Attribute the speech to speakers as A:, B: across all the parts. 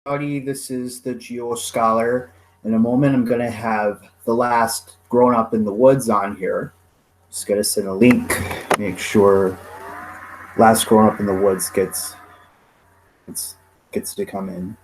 A: Howdy, this is the Geo Scholar. In a moment, I'm going to have the last Grown Up in the Woods on here. Just going to send a link, make sure last Grown Up in the Woods gets to come in.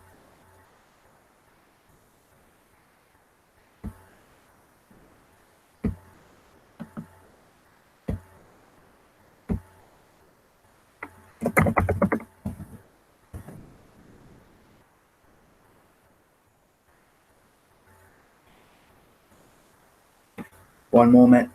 A: One moment.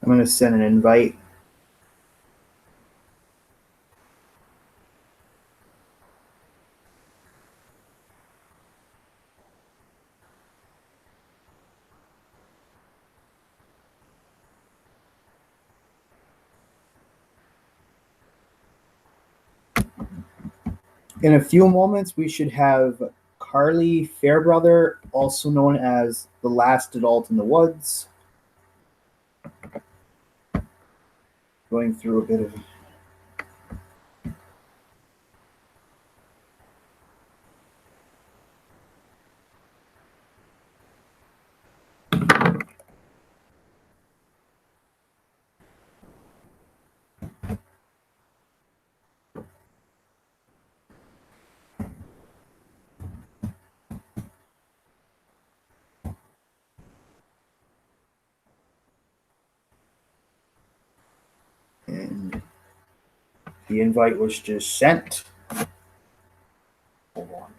A: I'm going to send an invite. In a few moments, we should have Carly Fairbrother, also known as the last adult in the woods, going through a bit of and the invite was just sent. Hold on.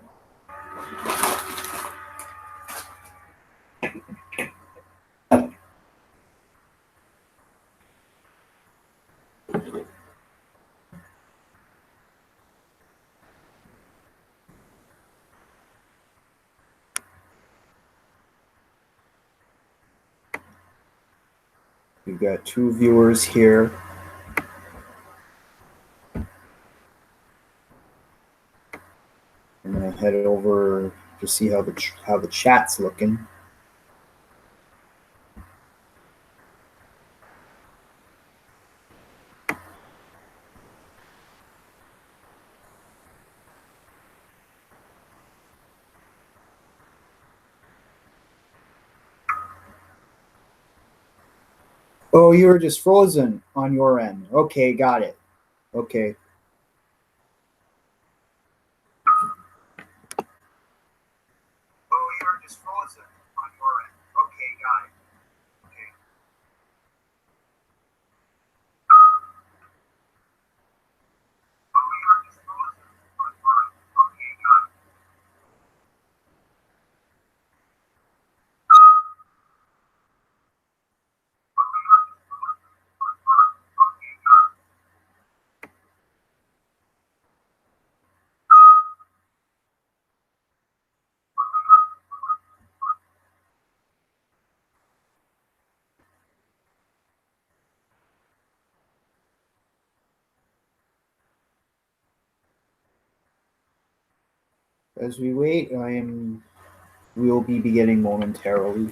A: We've got 2 viewers here. I'm gonna head over to see how the chat's looking. Oh, you were just frozen on your end. Okay, got it. Okay. Oh, you were just frozen on your end. Okay, got it. Okay. Oh, you were just frozen on your end. Okay, got it. As we wait, we will be beginning momentarily.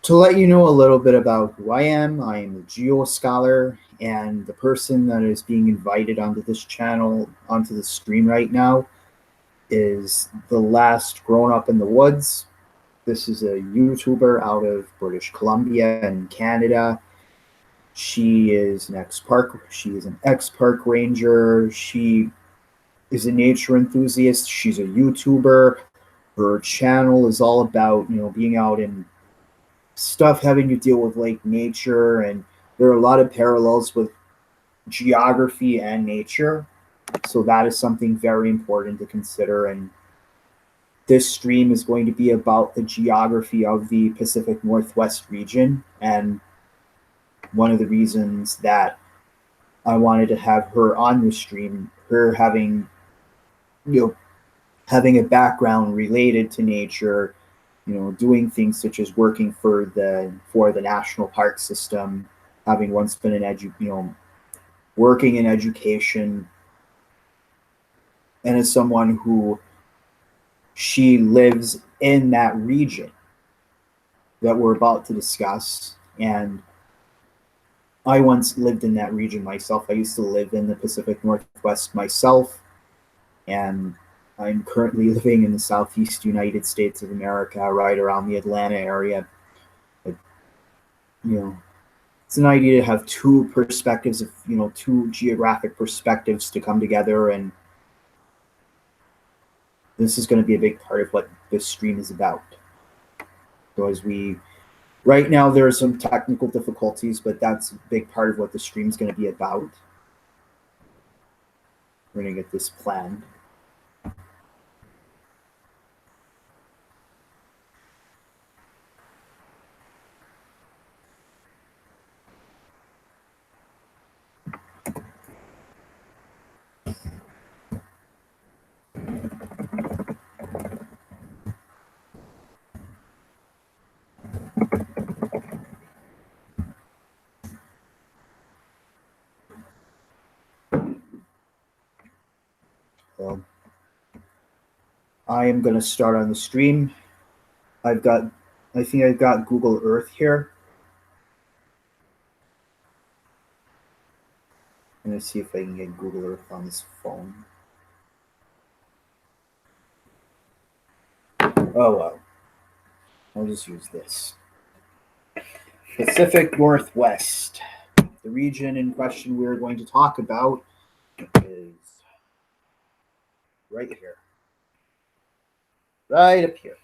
A: To let you know a little bit about who I am a geoscholar, and the person that is being invited onto this channel, onto the stream right now, is the last grown up in the woods. This is a YouTuber out of British Columbia in Canada. She is an ex-park ranger. She is a nature enthusiast. She's a YouTuber. Her channel is all about, being out in stuff having to deal with like nature, and there are a lot of parallels with geography and nature. So that is something very important to consider. And this stream is going to be about the geography of the Pacific Northwest region. And one of the reasons that I wanted to have her on the stream, her having, having a background related to nature, doing things such as working for the national park system, having once been working in education, and as someone who she lives in that region that we're about to discuss. And I once lived in that region myself. I used to live in the Pacific Northwest myself, and I'm currently living in the southeast United States of America, right around the Atlanta area. But, it's an idea to have two perspectives of, two geographic perspectives to come together, and this is going to be a big part of what this stream is about. So right now there are some technical difficulties, but that's a big part of what the stream is going to be about. We're going to get this planned. So I am going to start on the stream. I think I've got Google Earth here. I'm going to see if I can get Google Earth on this phone. Oh well, I'll just use this. Pacific Northwest. The region in question we're going to talk about is right here. Right up here.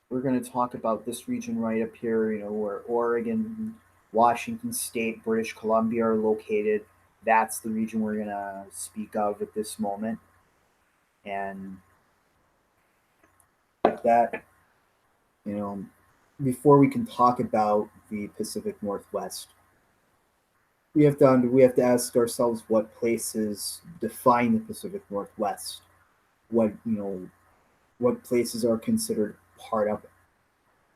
A: We're going to talk about this region right up here, where Oregon, Washington State, British Columbia are located. That's the region we're going to speak of at this moment. And that, before we can talk about the Pacific Northwest, we have to ask ourselves what places define the Pacific Northwest. What places are considered part of it.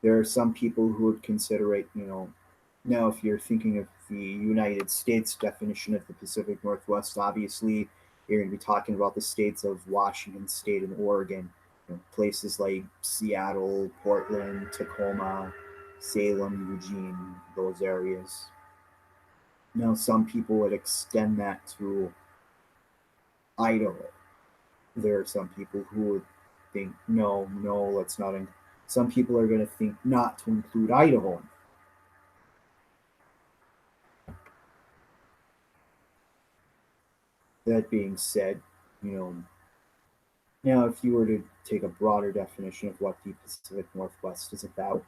A: There are some people who would consider it, now if you're thinking of the United States definition of the Pacific Northwest, obviously you're going to be talking about the states of Washington State and Oregon, places like Seattle, Portland, Tacoma, Salem, Eugene, those areas. Now, some people would extend that to Idaho. There are some people who would think, no, let's not. Some people are going to think not to include Idaho. That being said, now if you were to take a broader definition of what the Pacific Northwest is about,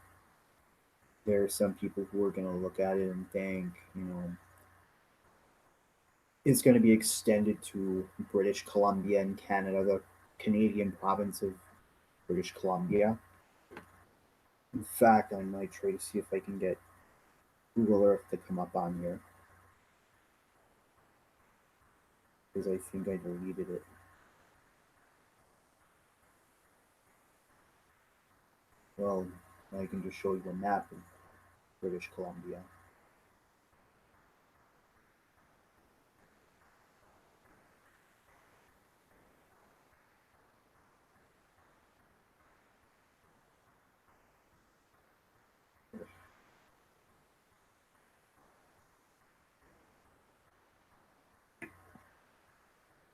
A: there are some people who are going to look at it and think, it's going to be extended to British Columbia in Canada, the Canadian province of British Columbia. In fact, I might try to see if I can get Google Earth to come up on here, because I think I deleted it. Well, I can just show you a map of British Columbia.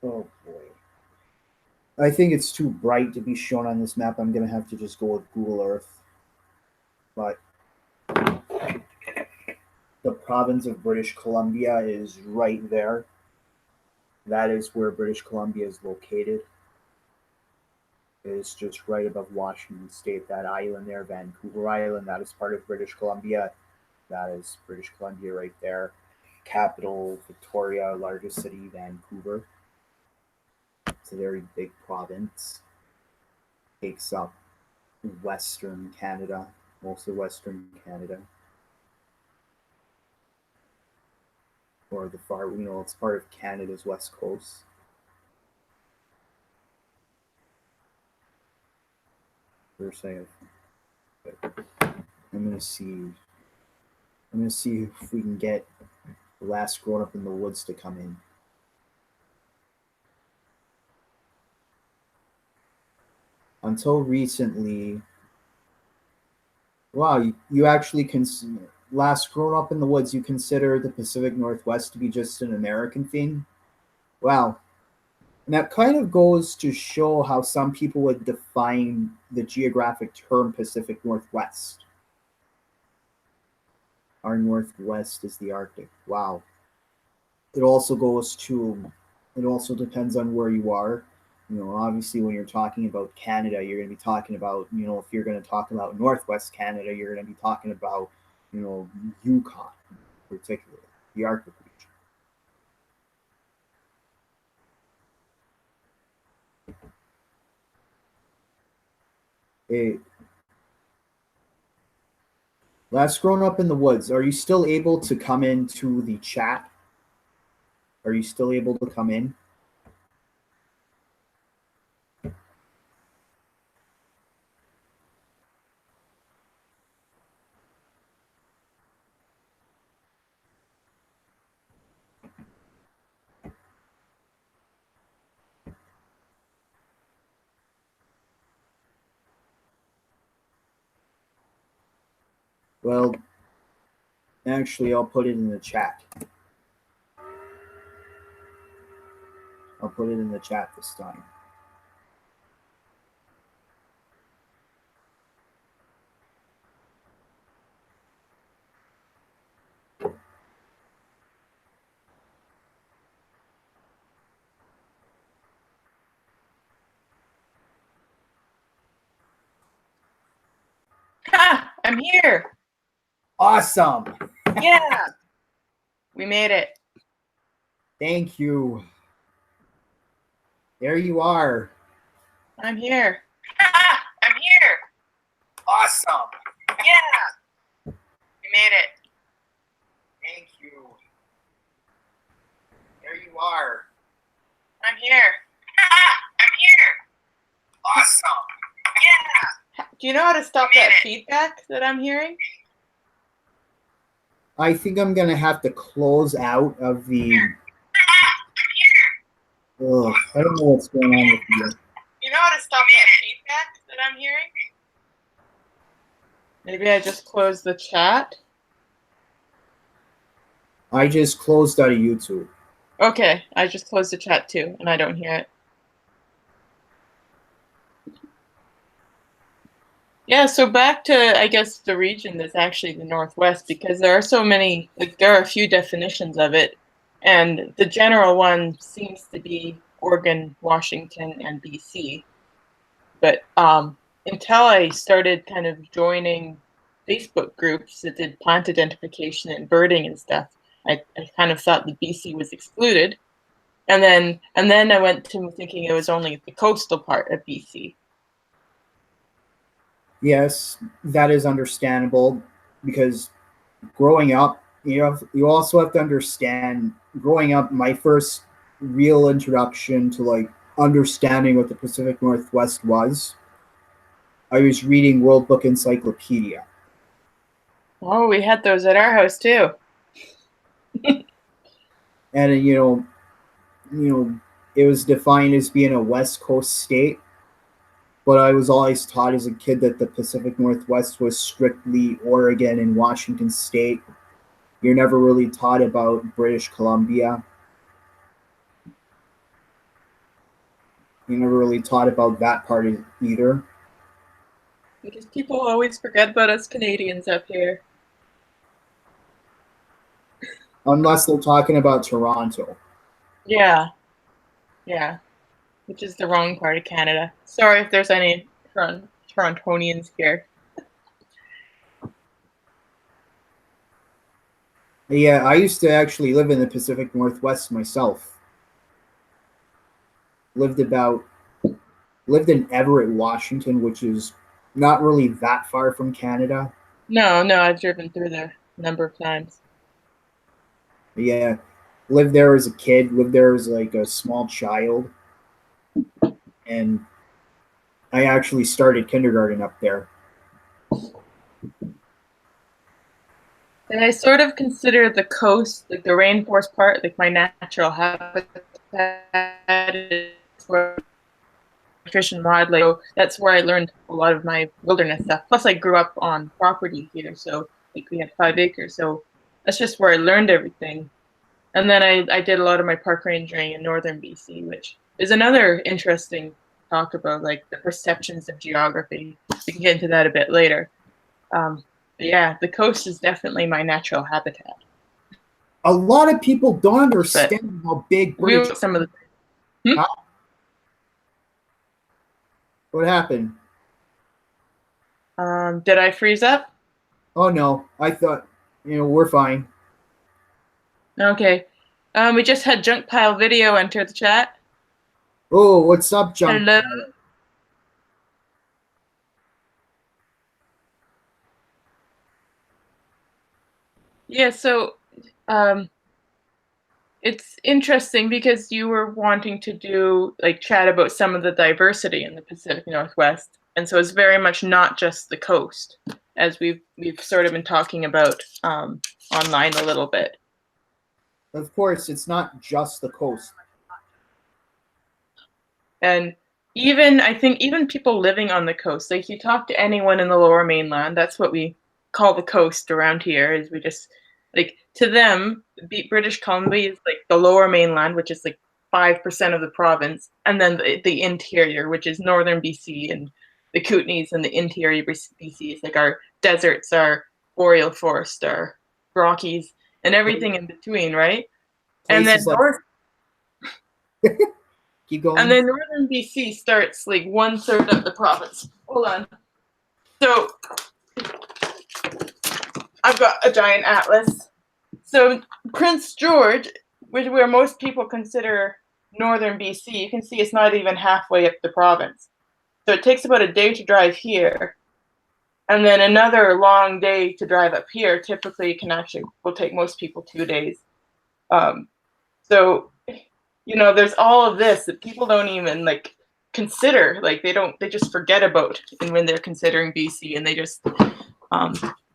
A: Oh boy. I think it's too bright to be shown on this map. I'm going to have to just go with Google Earth. But the province of British Columbia is right there. That is where British Columbia is located. It is just right above Washington State. That island there, Vancouver Island, that is part of British Columbia. That is British Columbia right there. Capital, Victoria, largest city, Vancouver. It's a very big province. Takes up Western Canada, most of Western Canada. Or the far, it's part of Canada's west coast. For a second. I'm gonna see if we can get the last Grown Up in the Woods to come in. Until recently, wow, you actually consider last Grown Up in the Woods, you consider the Pacific Northwest to be just an American thing? Wow. And that kind of goes to show how some people would define the geographic term Pacific Northwest. Our Northwest is the Arctic. Wow. It also depends on where you are. Obviously when you're talking about Canada, you're going to be talking about, if you're going to talk about Northwest Canada, you're going to be talking about, Yukon, particularly the Arctic region. Last Grown Up in the Woods, are you still able to come into the chat? Are you still able to come in? Well, actually, I'll put it in the chat. I'll put it in the chat this time.
B: Ha! I'm here.
A: Awesome.
B: Yeah. We made it.
A: Thank you. There you are.
B: I'm here. Ha! I'm here.
A: Awesome.
B: Yeah. We made it.
A: Thank you. There you are.
B: I'm here. Ha! I'm here.
A: Awesome.
B: Yeah. Do you know how to stop that feedback that I'm hearing?
A: I think I'm going to have to close out of the... Ugh, I don't know what's going on with you.
B: You know how to stop that feedback that I'm hearing? Maybe I just closed the chat.
A: I just closed out of YouTube.
B: Okay, I just closed the chat too, and I don't hear it. Yeah, so back to, I guess, the region that's actually the Northwest, because there are so many, there are a few definitions of it, and the general one seems to be Oregon, Washington, and BC. But until I started kind of joining Facebook groups that did plant identification and birding and stuff, I kind of thought that BC was excluded. And then I went to thinking it was only the coastal part of BC.
A: Yes, that is understandable because growing up, you also have to understand. Growing up, my first real introduction to understanding what the Pacific Northwest was, I was reading World Book Encyclopedia.
B: Oh, we had those at our house too.
A: And it was defined as being a West Coast state. But I was always taught as a kid that the Pacific Northwest was strictly Oregon and Washington State. You're never really taught about British Columbia. You never really taught about that part either.
B: Because people always forget about us Canadians up here.
A: Unless they're talking about Toronto.
B: Yeah, yeah, which is the wrong part of Canada. Sorry if there's any Torontonians here.
A: Yeah, I used to actually live in the Pacific Northwest myself. Lived in Everett, Washington, which is not really that far from Canada.
B: No, I've driven through there a number of times.
A: Yeah, lived there as a kid, lived there as like a small child, and I actually started kindergarten up there.
B: And I sort of consider the coast, like the rainforest part, like my natural habitat. It's where fish and wildlife. So that's where I learned a lot of my wilderness stuff. Plus, I grew up on property here, so like we had 5 acres. So that's just where I learned everything. And then I did a lot of my park rangering in northern BC, which is another interesting talk about like the perceptions of geography. We can get into that a bit later. But yeah, the coast is definitely my natural habitat.
A: A lot of people don't
B: But
A: understand how big British.
B: some of the.
A: Huh? What happened?
B: Did I freeze up?
A: Oh no, I thought we're fine.
B: Okay. We just had Junk Pile Video enter the chat.
A: Oh, what's up, Junk?
B: Hello. Yeah, so it's interesting because you were wanting to do like chat about some of the diversity in the Pacific Northwest, and so it's very much not just the coast, as we've sort of been talking about online a little bit.
A: Of course, it's not just the coast.
B: And I think even people living on the coast, like you talk to anyone in the Lower Mainland, that's what we call the coast around here. Is we just like to them, British Columbia is like the Lower Mainland, which is like 5% of the province, and then the interior, which is northern BC and the Kootenays, and the interior BC is like our deserts, our boreal forest, our Rockies, and everything in between, right? And then
A: Places like
B: north.
A: Keep going.
B: And then northern BC starts like 1/3 of the province. Hold on. So I've got a giant atlas. So Prince George, where most people consider northern BC, you can see it's not even halfway up the province. So it takes about a day to drive here, and then another long day to drive up here. Typically, will take most people 2 days. So there's all of this that people don't even like consider. Like they just forget about, and when they're considering BC, and they just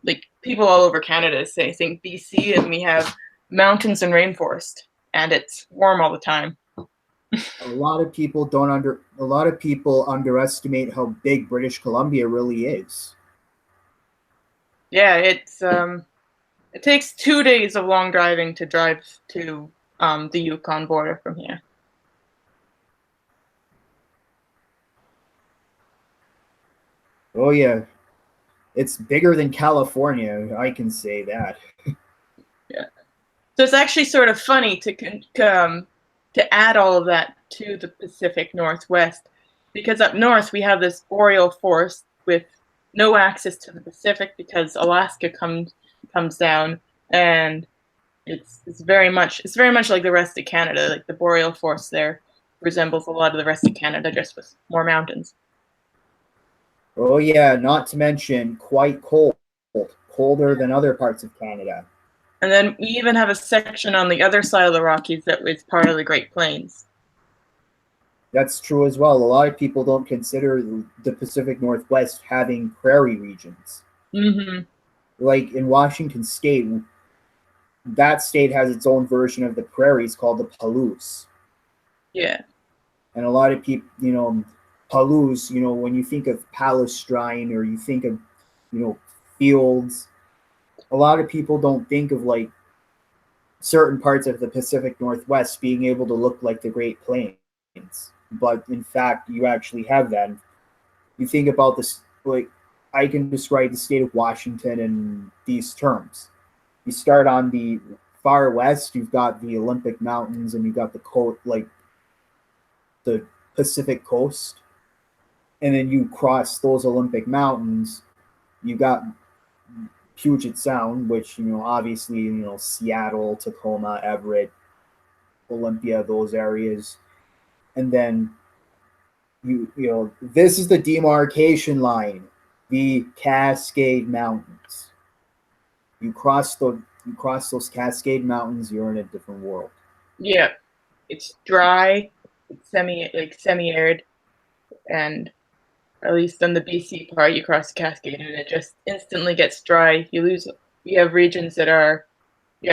B: like people all over Canada think BC, and we have mountains and rainforest, and it's warm all the time.
A: A lot of people underestimate how big British Columbia really is.
B: Yeah, it takes 2 days of long driving to drive to the Yukon border from here.
A: Oh yeah, it's bigger than California. I can say that.
B: Yeah. So it's actually sort of funny to add all of that to the Pacific Northwest, because up north we have this boreal forest with no access to the Pacific because Alaska comes down, and it's very much like the rest of Canada. Like the boreal forest there resembles a lot of the rest of Canada, just with more mountains.
A: Oh yeah, not to mention quite cold, colder than other parts of Canada.
B: And then we even have a section on the other side of the Rockies that is part of the Great Plains.
A: That's true as well. A lot of people don't consider the Pacific Northwest having prairie regions.
B: Mm-hmm.
A: Like in Washington State, that state has its own version of the prairies called the Palouse.
B: Yeah.
A: And a lot of people, Palouse, when you think of Palestrine or you think of, fields, a lot of people don't think of like certain parts of the Pacific Northwest being able to look like the Great Plains. but in fact, you actually have that. You think about this, like, I can describe the state of Washington in these terms. You start on the far west, you've got the Olympic Mountains, and you've got the coast, like the Pacific coast, and then you cross those Olympic Mountains, you got Puget Sound, which, obviously, Seattle, Tacoma, Everett, Olympia, those areas, and then this is the demarcation line, the Cascade Mountains. You cross those Cascade Mountains, you're in a different world.
B: Yeah, it's dry, it's semi-arid, and at least on the BC part, you cross the Cascade and it just instantly gets dry. You have regions that are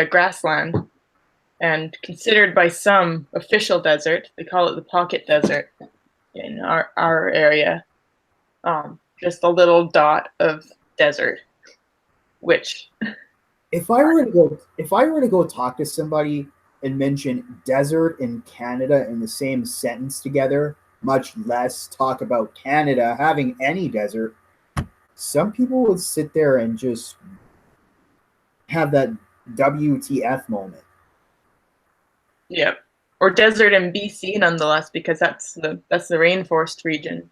B: grassland and considered by some official desert. They call it the pocket desert in our area. Just a little dot of desert, which
A: if I were to go talk to somebody and mention desert and Canada in the same sentence together, much less talk about Canada having any desert, some people would sit there and just have that WTF moment.
B: Yeah, or desert in BC nonetheless, because that's the rainforest region.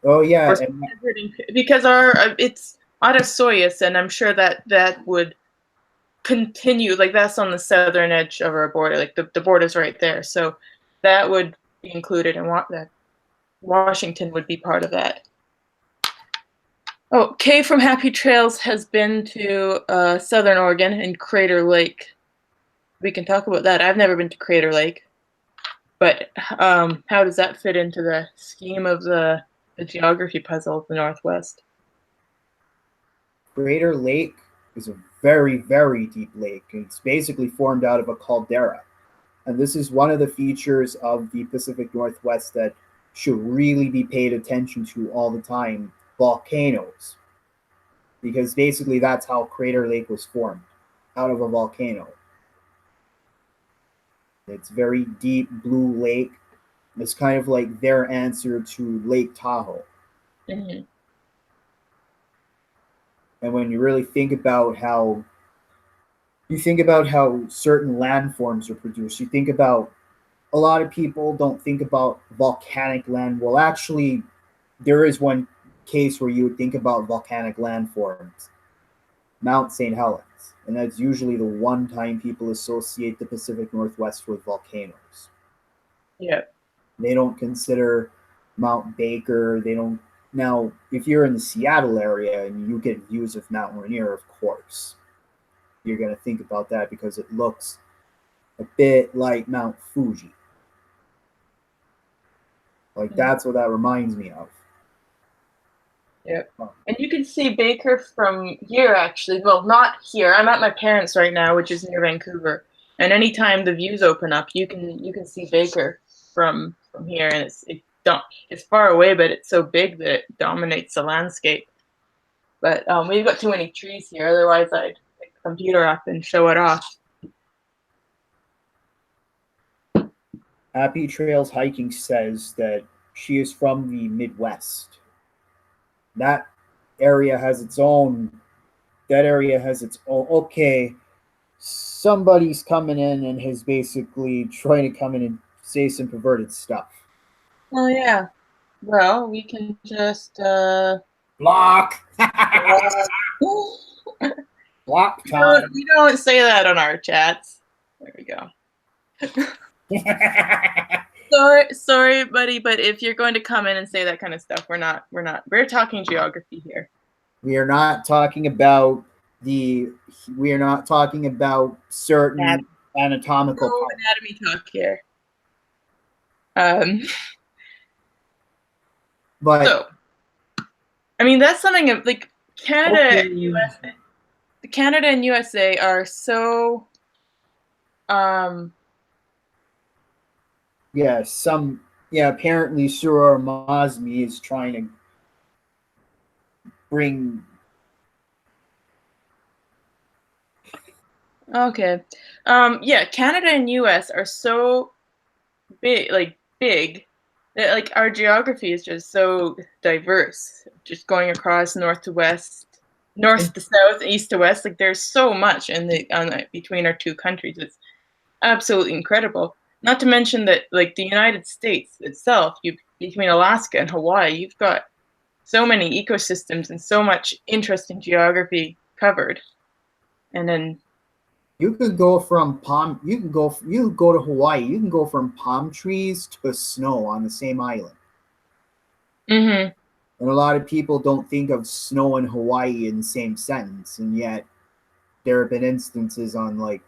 A: Oh yeah,
B: because it's Autosoyus, and I'm sure that would continue, like that's on the southern edge of our border, like the border's right there, so that would be included, and that Washington would be part of that. Oh, Kay from Happy Trails has been to Southern Oregon and Crater Lake. We can talk about that. I've never been to Crater Lake, but how does that fit into the scheme of the geography puzzle of the Northwest?
A: Crater Lake is a very, very deep lake. It's basically formed out of a caldera. And this is one of the features of the Pacific Northwest that should really be paid attention to all the time: volcanoes. Because basically that's how Crater Lake was formed, out of a volcano. It's very deep blue lake. It's kind of like their answer to Lake Tahoe.
B: Mm-hmm.
A: And when you really think about how certain landforms are produced, you think about, a lot of people don't think about volcanic land. Well, actually, there is one case where you would think about volcanic landforms, Mount St. Helens. And that's usually the one time people associate the Pacific Northwest with volcanoes.
B: Yeah.
A: They don't consider Mount Baker. They don't. Now, if you're in the Seattle area and you get views of Mount Rainier, of course, you're going to think about that because it looks a bit like Mount Fuji. Like, that's what that reminds me of.
B: Yeah. And you can see Baker from here, actually. Well, not here. I'm at my parents' right now, which is near Vancouver. And anytime the views open up, you can see Baker from here, and it's far away, but it's so big that it dominates the landscape. But we've got too many trees here. Otherwise, I'd pick the computer up and show it off.
A: Happy Trails Hiking says that she is from the Midwest. That area has its own. Okay, somebody's coming in and has basically trying to come in and say some perverted stuff.
B: Oh yeah. Well, we can just
A: block. Block time.
B: We don't say that on our chats. There we go. Sorry, buddy, but if you're going to come in and say that kind of stuff, we're talking geography here.
A: We are not talking about certain anatomical
B: no anatomy talk here. But so, I mean, that's something of like Canada and USA. Canada and USA are so
A: apparently Suror Masmi is trying to bring.
B: Okay. Canada and US are so big, Like our geography is just so diverse, just going across north to west, north to south, east to west. Like there's so much in between our two countries. It's absolutely incredible. Not to mention that, like the United States itself, you between Alaska and Hawaii, you've got so many ecosystems and so much interesting geography covered. And then
A: You could go from palm. You can go to Hawaii. You can go from palm trees to snow on the same island.
B: mm-hmm.
A: And a lot of people don't think of snow and Hawaii in the same sentence, and yet there have been instances on like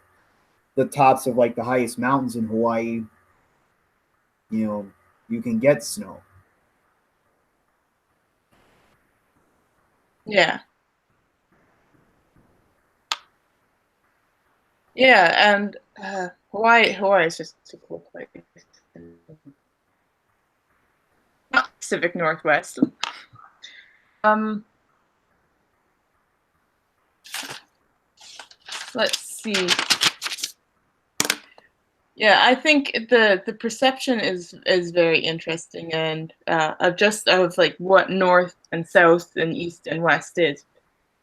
A: the tops of like the highest mountains in Hawaii. You know, you can get snow.
B: Yeah. Yeah, and Hawaii is just a cool place. Not Pacific Northwest. Um, let's see. Yeah, I think the perception is very interesting, and of like what north and south and east and west is,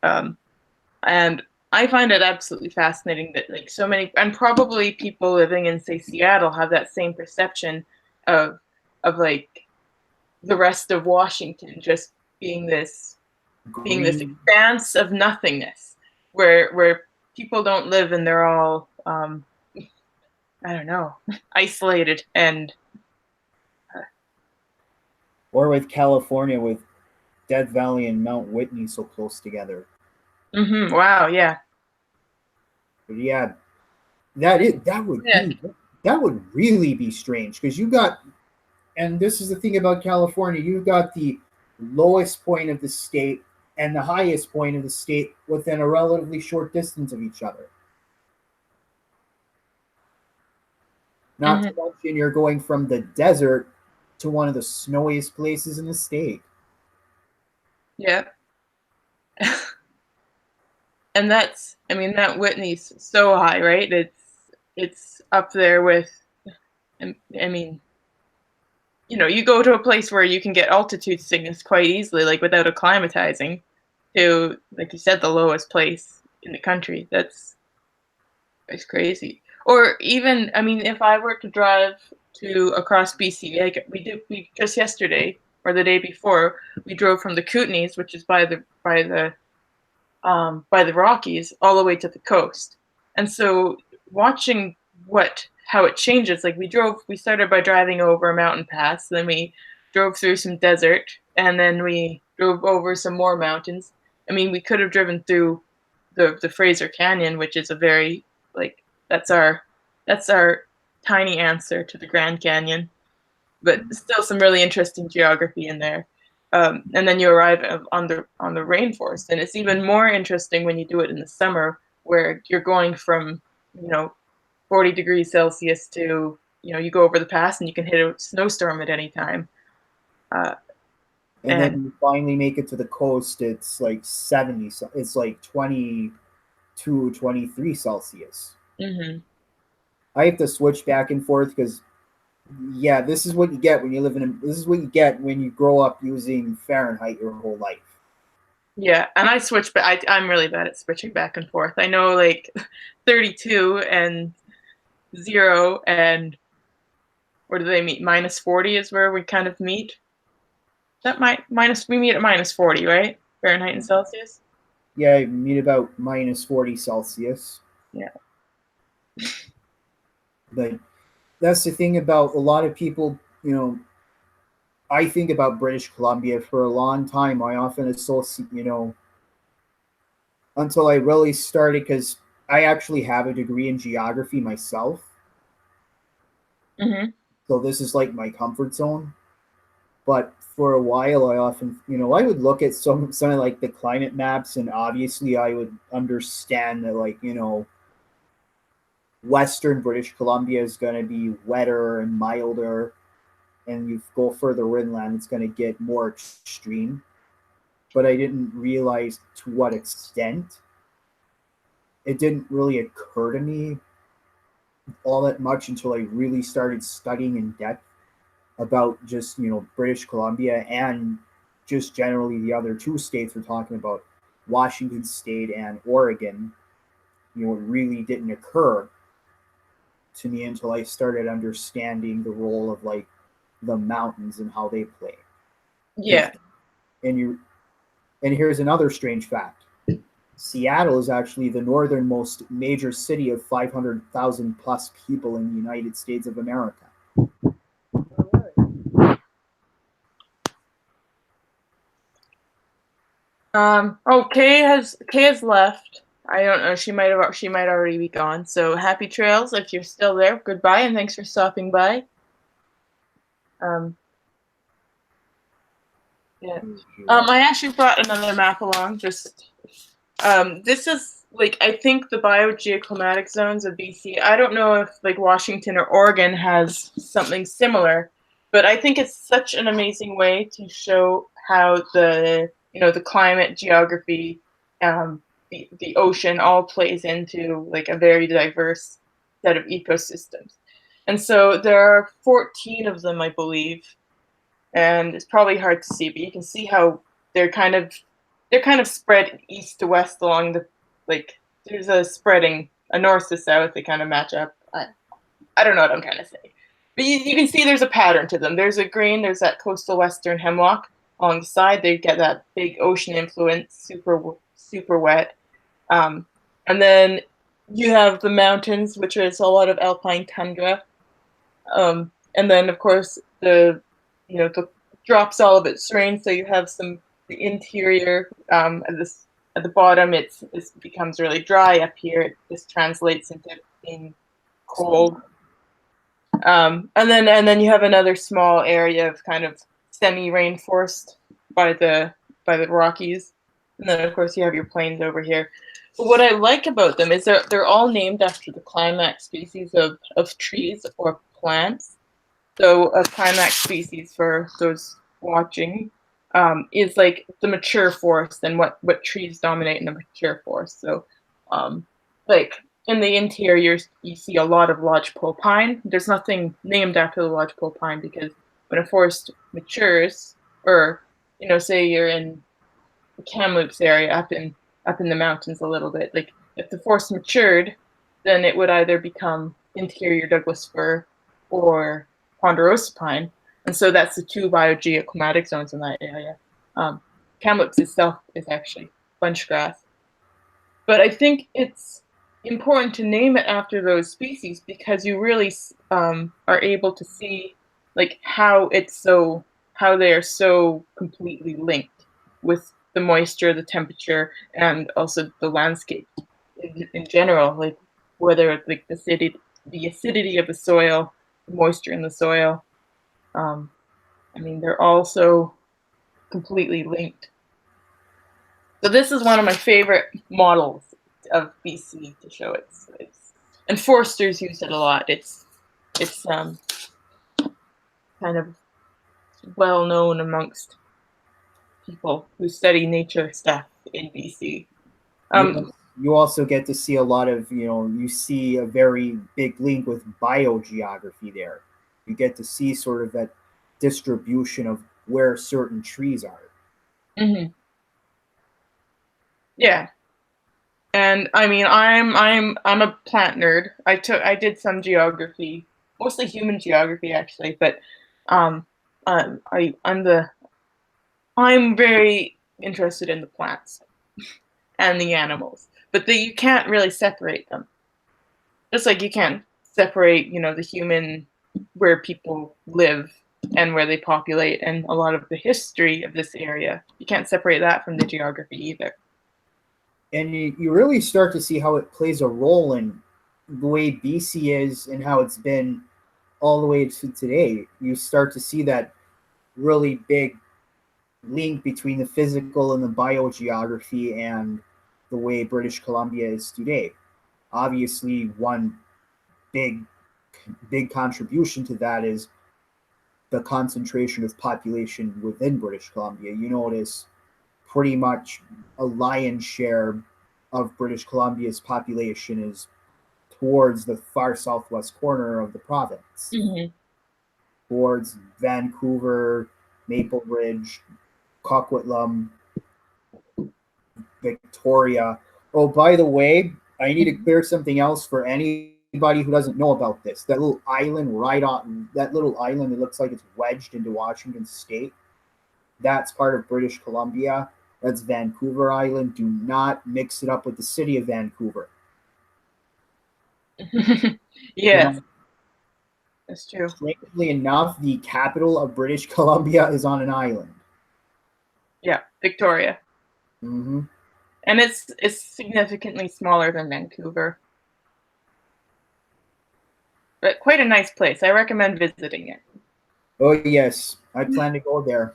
B: and I find it absolutely fascinating that like so many, and probably people living in say Seattle have that same perception of like the rest of Washington just being this
A: Green.
B: expanse of nothingness, where people don't live and they're all I don't know, isolated and
A: Or with California, with Death Valley and Mount Whitney so close together.
B: wow, yeah.
A: But yeah,
B: Yeah.
A: that would really be strange because you got, and this is the thing about California, you got the lowest point of the state and the highest point of the state within a relatively short distance of each other. Not to mention you're going from the desert to one of the snowiest places in the state.
B: Yeah. And that's, I mean, that Whitney's so high, right? It's up there with, I mean, you know, you go to a place where you can get altitude sickness quite easily, like without acclimatizing to, like you said, the lowest place in the country. That's crazy. Or even, I mean, if I were to drive to across BC, like we just yesterday or the day before, we drove from the Kootenays, which is by the Rockies, all the way to the coast. And so watching how it changes, like we started by driving over a mountain pass, then we drove through some desert, and then we drove over some more mountains. I mean, we could have driven through the Fraser Canyon, which is a very like that's our tiny answer to the Grand Canyon, but still some really interesting geography in there. And then you arrive on the rainforest, and it's even more interesting when you do it in the summer, where you're going from 40 degrees Celsius to you go over the pass and you can hit a snowstorm at any time.
A: And then you finally make it to the coast, it's like 70, it's like 22, 23 Celsius.
B: Mm-hmm.
A: I have to switch back and forth because, yeah, this is what you get when you live this is what you get when you grow up using Fahrenheit your whole life.
B: Yeah, and I switch, but I'm really bad at switching back and forth. I know like 32 and 0 and where do they meet? -40 is where we kind of meet. That we meet at -40, right? Fahrenheit and Celsius.
A: Yeah, you meet about -40 Celsius.
B: Yeah.
A: But that's the thing about a lot of people, I think about British Columbia for a long time. I often associate, until I really started, because I actually have a degree in geography myself.
B: Mm-hmm.
A: So this is like my comfort zone. But for a while, I often, I would look at some of like the climate maps, and obviously I would understand that, like, Western British Columbia is going to be wetter and milder, and you go further inland, it's going to get more extreme. But I didn't realize to what extent. It didn't really occur to me all that much until I really started studying in depth. about just, British Columbia and just generally the other two states we're talking about, Washington State and Oregon, it really didn't occur to me until I started understanding the role of like the mountains and how they play.
B: Yeah.
A: And here's another strange fact. Seattle is actually the northernmost major city of 500,000 plus people in the United States of America.
B: Kay has left. I don't know. She might already be gone. So happy trails if you're still there. Goodbye and thanks for stopping by. Yeah. I actually brought another map along. Just this is like, I think the biogeoclimatic zones of BC. I don't know if like Washington or Oregon has something similar, but I think it's such an amazing way to show how the climate, geography, the ocean all plays into like a very diverse set of ecosystems. And so there are 14 of them, I believe, and it's probably hard to see, but you can see how they're kind of spread east to west along the, like, there's a north to south. They kind of match up. I don't know what I'm trying to say, but you can see there's a pattern to them. There's a green. There's that coastal western hemlock along the side. They get that big ocean influence, super wet, and then you have the mountains, which is a lot of alpine tundra, and then of course the drops all of its rain, so you have the interior. At the bottom, it becomes really dry. Up here, this translates into being cold. And then you have another small area of kind of semi rainforest by the Rockies, and then of course you have your plains over here. But what I like about them is they're all named after the climax species of trees or plants. So a climax species, for those watching, is like the mature forest and what trees dominate in the mature forest. So like in the interior, you see a lot of lodgepole pine. There's nothing named after the lodgepole pine because when a forest matures, or say you're in the Kamloops area up in the mountains a little bit, like if the forest matured, then it would either become interior Douglas fir or ponderosa pine, and so that's the two biogeoclimatic zones in that area. Kamloops itself is actually bunch grass, but I think it's important to name it after those species because you really are able to see like how they are so completely linked with the moisture, the temperature, and also the landscape in general, like whether like the acidity of the soil, the moisture in the soil. I mean, they're also completely linked. So this is one of my favorite models of BC to show it. And foresters use it a lot. It's kind of well known amongst people who study nature stuff in BC.
A: You also get to see a lot of, you see a very big link with biogeography there. You get to see sort of that distribution of where certain trees are.
B: Mm-hmm. Yeah. And I mean, I'm a plant nerd. I did some geography, mostly human geography actually, but I'm very interested in the plants and the animals, but you can't really separate them. Just like you can't separate, the human, where people live and where they populate, and a lot of the history of this area. You can't separate that from the geography either.
A: And you really start to see how it plays a role in the way BC is and how it's been all the way to today. You start to see that really big link between the physical and the biogeography and the way British Columbia is today. Obviously, one big contribution to that is the concentration of population within British Columbia. You notice pretty much a lion's share of British Columbia's population is towards the far southwest corner of the province.
B: Mm-hmm.
A: towards Vancouver, Maple Ridge, Coquitlam, Victoria. Oh, by the way, I need to clear something else for anybody who doesn't know about this. That little island that looks like it's wedged into Washington State. That's part of British Columbia. That's Vancouver Island. Do not mix it up with the city of Vancouver.
B: Yes, that's true.
A: Strangely enough, the capital of British Columbia is on an island.
B: Yeah, Victoria.
A: Mm-hmm.
B: And it's significantly smaller than Vancouver. But quite a nice place. I recommend visiting it.
A: Oh, yes. I plan to go there.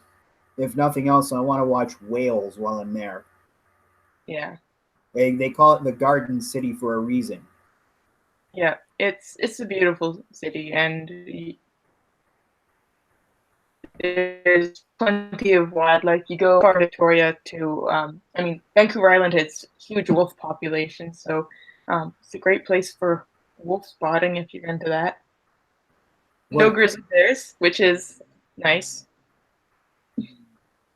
A: If nothing else, I want to watch whales while I'm there.
B: Yeah.
A: They call it the Garden City for a reason.
B: Yeah, it's a beautiful city, and there's plenty of wildlife. You go from Victoria to, Vancouver Island has huge wolf population, so it's a great place for wolf spotting if you're into that. No grizzly bears, which is nice.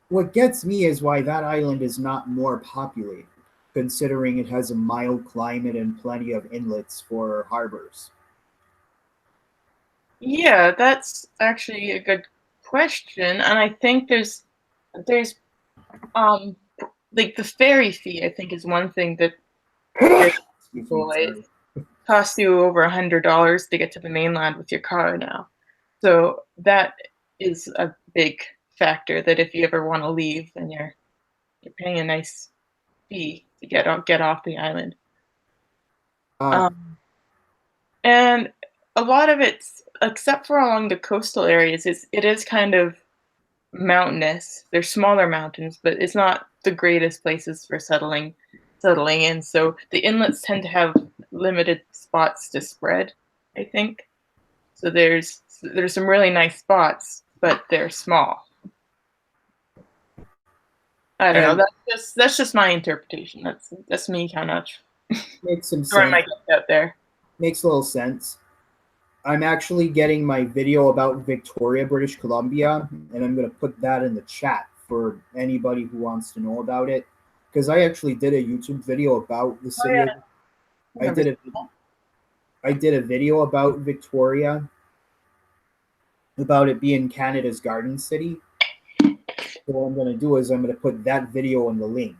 A: What gets me is why that island is not more populated, considering it has a mild climate and plenty of inlets for harbors.
B: Yeah, that's actually a good question, and I think there's um like the ferry fee. I think is one thing that people it costs you over $100 to get to the mainland with your car now. So that is a big factor. That if you ever want to leave, then you're paying a nice fee to get off the island. And a lot of it's, except for along the coastal areas, it is kind of mountainous. They're smaller mountains, but it's not the greatest places for settling in. So the inlets tend to have limited spots to spread, I think. So there's some really nice spots, but they're small. I don't know. That's just my interpretation. That's me kind of
A: makes some
B: throwing
A: sense.
B: my guts out there.
A: Makes a little sense. I'm actually getting my video about Victoria, British Columbia, and I'm going to put that in the chat for anybody who wants to know about it. Because I actually did a YouTube video about the city.
B: Oh, yeah.
A: I did a video about Victoria, about it being Canada's garden city. So what I'm going to do is I'm going to put that video in the link.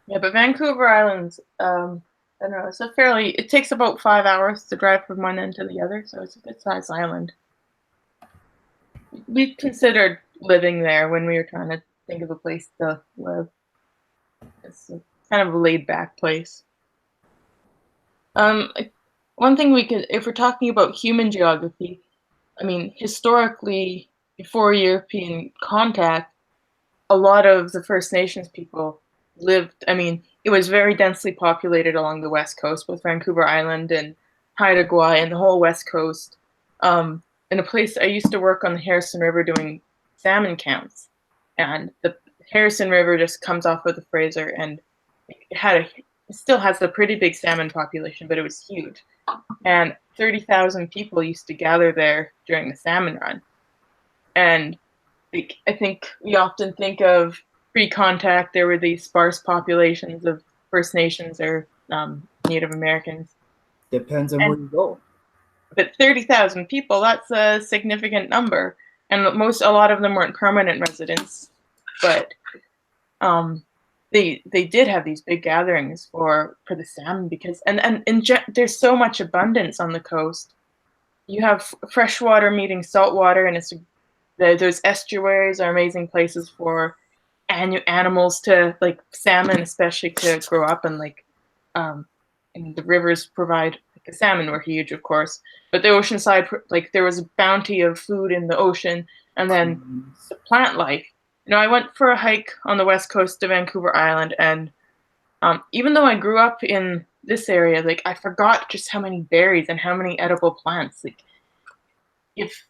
B: Yeah, but Vancouver Island, I don't know, it takes about 5 hours to drive from one end to the other, so it's a good sized island. We considered living there when we were trying to think of a place to live. It's kind of a laid back place. One thing if we're talking about human geography, historically, before European contact, a lot of the First Nations people lived, it was very densely populated along the west coast, both Vancouver Island and Haida Gwaii and the whole west coast. In a place, I used to work on the Harrison River doing salmon counts, and the Harrison River just comes off of the Fraser, and it still has a pretty big salmon population, but it was huge. And 30,000 people used to gather there during the salmon run. And I think we often think of pre-contact, there were these sparse populations of First Nations or Native Americans.
A: Depends on where you go.
B: But 30,000 people, that's a significant number. And a lot of them weren't permanent residents, but they did have these big gatherings for the salmon because there's so much abundance on the coast. You have freshwater meeting saltwater, and those estuaries are amazing places for animals to, like salmon especially, to grow up, and and the rivers provide, the salmon were huge, of course, but the ocean side, there was a bounty of food in the ocean, and then the plant life. I went for a hike on the west coast of Vancouver Island, and even though I grew up in this area, I forgot just how many berries and how many edible plants. If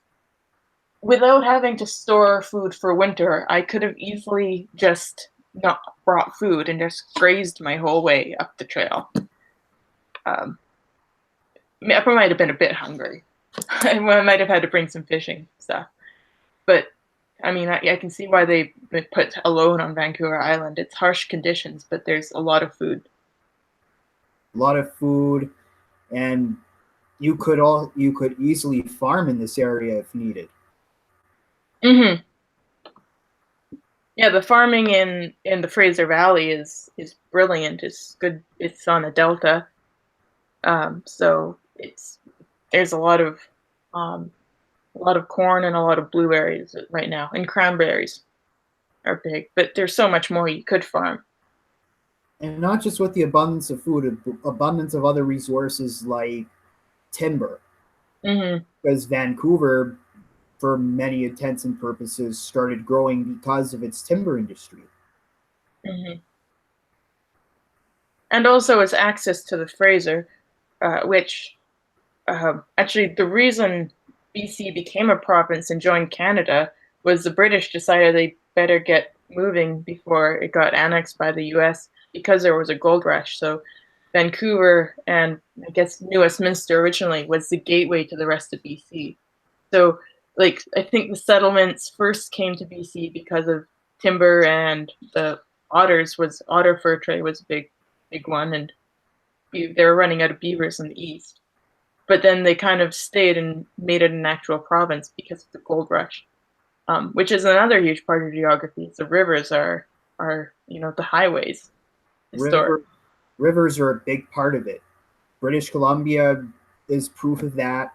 B: without having to store food for winter, I could have easily just not brought food and just grazed my whole way up the trail. I might have been a bit hungry. I might have had to bring some fishing stuff. But I mean, I can see why they've been put alone on Vancouver Island. It's harsh conditions, but there's a lot of food.
A: A lot of food, and you could easily farm in this area if needed.
B: Hmm. Yeah, the farming in the Fraser Valley is brilliant. It's good. It's on a delta, so there's a lot of corn and a lot of blueberries right now, and cranberries are big. But there's so much more you could farm.
A: And not just with the abundance of food, abundance of other resources like timber,
B: Hmm.
A: because Vancouver, for many intents and purposes, started growing because of its timber industry.
B: Hmm. And also its access to the Fraser, which actually the reason BC became a province and joined Canada was the British decided they better get moving before it got annexed by the US because there was a gold rush. So Vancouver and I guess New Westminster originally was the gateway to the rest of BC. So like I think the settlements first came to BC because of timber and the otter fur trade was a big one, and they were running out of beavers in the east. But then they kind of stayed and made it an actual province because of the gold rush, which is another huge part of geography. The rivers are the highways historic.
A: River, rivers are a big part of it. British Columbia is proof of that.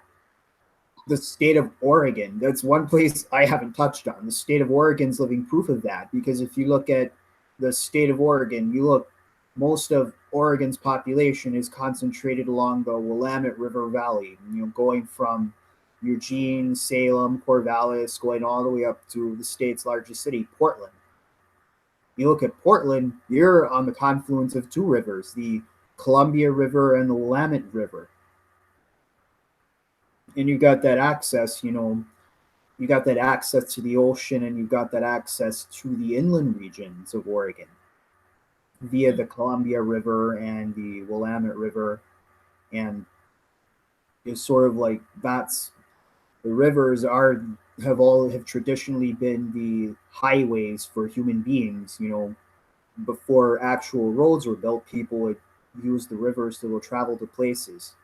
A: The state of Oregon, that's one place I haven't touched on. The state of Oregon's living proof of that, because if you look at the state of Oregon, most of Oregon's population is concentrated along the Willamette River Valley, going from Eugene, Salem, Corvallis, going all the way up to the state's largest city, Portland. You look at Portland, you're on the confluence of two rivers, the Columbia River and the Willamette River. And you got that access to the ocean, and you got that access to the inland regions of Oregon via the Columbia River and the Willamette River. And it's sort of like the rivers have traditionally been the highways for human beings. Before actual roads were built, people would use the rivers to go travel to places.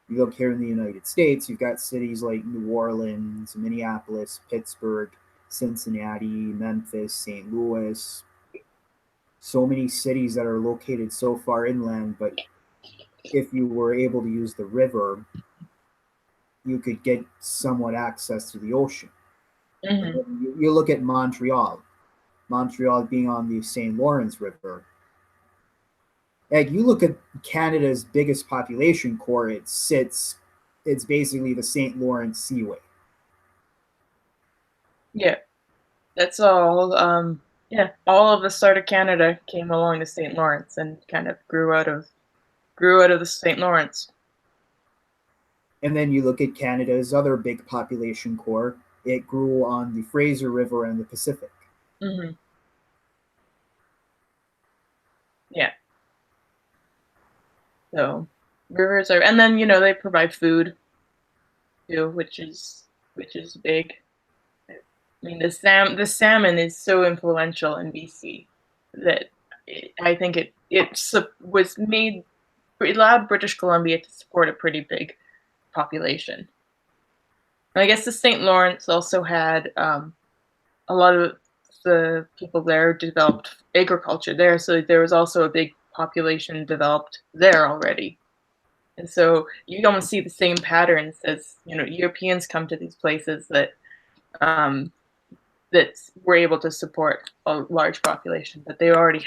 A: You look here in the United States, you've got cities like New Orleans, Minneapolis, Pittsburgh, Cincinnati, Memphis, St. Louis. So many cities that are located so far inland, but if you were able to use the river, you could get somewhat access to the ocean.
B: Hmm.
A: You look at Montreal being on the St. Lawrence River. Like, you look at Canada's biggest population core, it's basically the St. Lawrence Seaway.
B: Yeah, that's all. Yeah, all of the start of Canada came along the St. Lawrence and kind of grew out of the St. Lawrence.
A: And then you look at Canada's other big population core, it grew on the Fraser River and the Pacific.
B: Hmm. Yeah. So rivers are, and then they provide food too, which is big. I mean, the salmon is so influential in BC that I think was made it allowed British Columbia to support a pretty big population. And I guess the St. Lawrence also had a lot of the people there developed agriculture there, so there was also a big population developed there already. And so you almost see the same patterns as Europeans come to these places um, that were able to support a large population, but they were already